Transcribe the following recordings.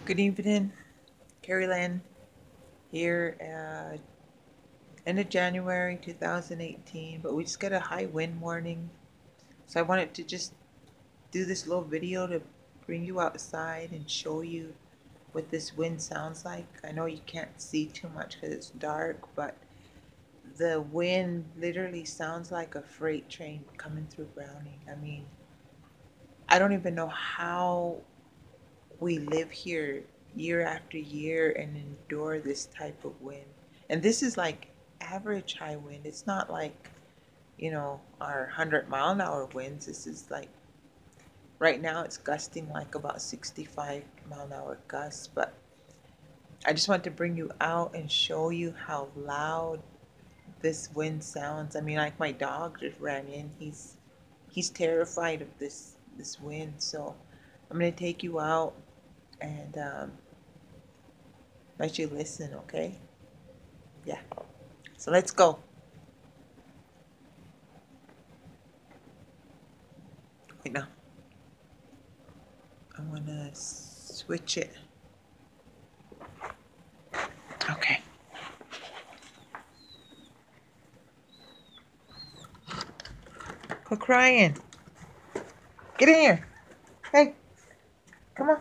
Good evening, Carrie Lynn here end of January 2018, but we just got a high wind warning. So I wanted to just do this little video to bring you outside and show you what this wind sounds like. I know you can't see too much because it's dark, but the wind literally sounds like a freight train coming through Browning. I mean, I don't even know how we live here year after year and endure this type of wind. And this is like average high wind. It's not like, our 100-mile-an-hour winds. This is like, right now it's gusting like about 65-mile-an-hour gusts. But I just want to bring you out and show you how loud this wind sounds. I mean, like my dog just ran in. He's terrified of this wind. So I'm going to take you out and let you listen, okay? Yeah. So let's go. Wait, now. I want to switch it. Okay. Quit crying. Get in here. Hey. Come on.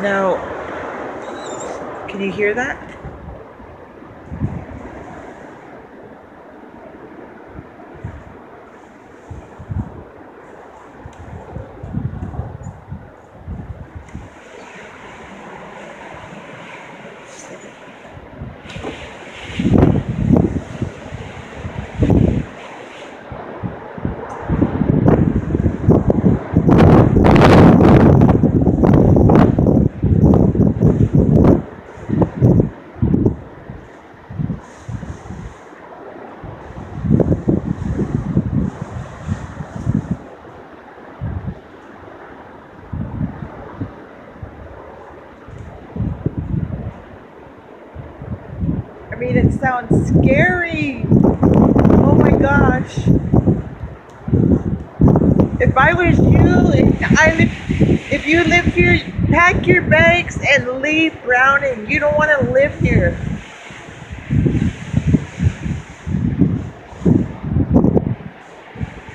Now, can you hear that? I mean, it sounds scary. Oh my gosh. If I was you, if you live here, pack your bags and leave Browning. You don't want to live here.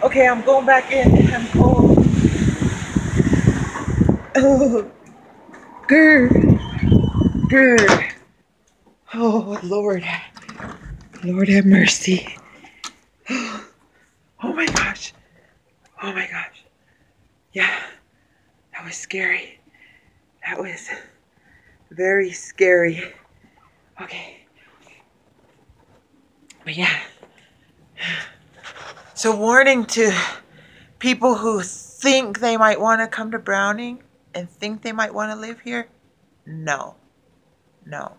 Okay, I'm going back in. I'm cold. Oh, grr, grr. Oh, Lord. Lord have mercy. Oh my gosh. Oh my gosh. Yeah, that was scary. That was very scary. Okay. But yeah. So warning to people who think they might want to come to Browning and think they might want to live here. No. No.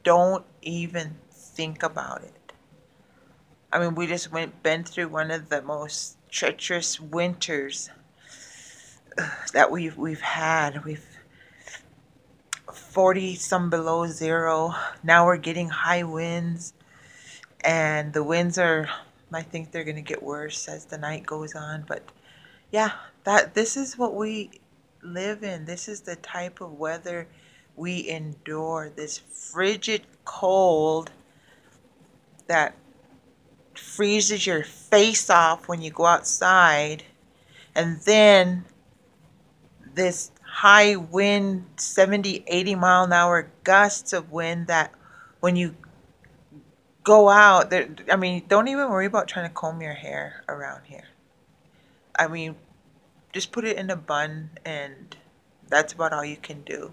Don't even think about it. I mean, we just been through one of the most treacherous winters that we've had. We've 40 some below zero. Now we're getting high winds, and the winds are, I think they're gonna get worse as the night goes on. But yeah, this is what we live in. This is the type of weather we endure. This frigid cold that freezes your face off when you go outside, and then this high wind, 70, 80-mile-an-hour gusts of wind that when you go out, I mean, don't even worry about trying to comb your hair around here. I mean, just put it in a bun, and that's about all you can do.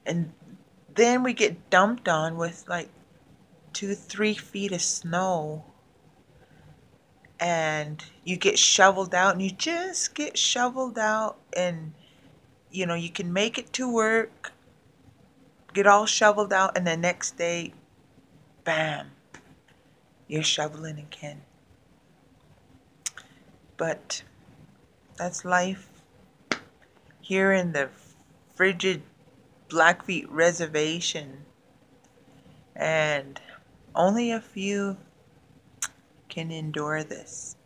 And then we get dumped on with like 2-3 feet of snow, and you get shoveled out, and you just get shoveled out, and you can make it to work, get all shoveled out, and the next day, bam, you're shoveling again. But that's life here in the frigid Blackfeet Reservation. And Only a few can endure this.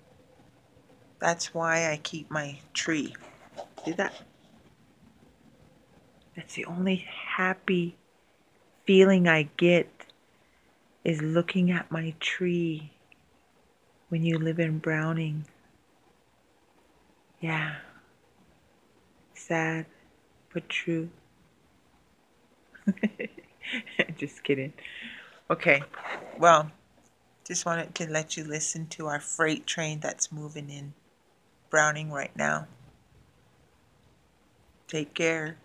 That's why I keep my tree. See that? That's the only happy feeling I get, is looking at my tree when you live in Browning. Yeah. Sad, but true. Just kidding. Okay. Well, just wanted to let you listen to our freight train that's moving in Browning right now. Take care.